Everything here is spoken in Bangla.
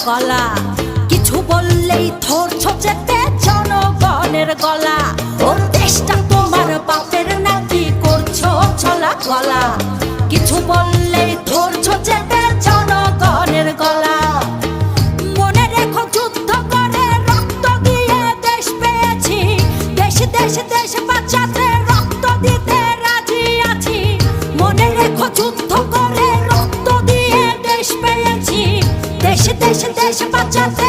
গলা, কিছু বললেই ধরছো চেপে জনগণের গলা। ওর দেশটা তোমার বাপের নাকি করছো ছলা গলা, কিছু বললেই ধরছো চেপে জনগণের গলা। মনে রেখো যুদ্ধ করে রক্ত দিয়ে দেশ পেয়েছি, দেশ দেশ দেশ বাঁচাতে রক্ত দিতে রাজি আছি। মনে রেখো যুদ্ধ করে রক্ত দিয়ে দেশ পেয়েছি, দেশ দেশ দেশ বাঁচাতে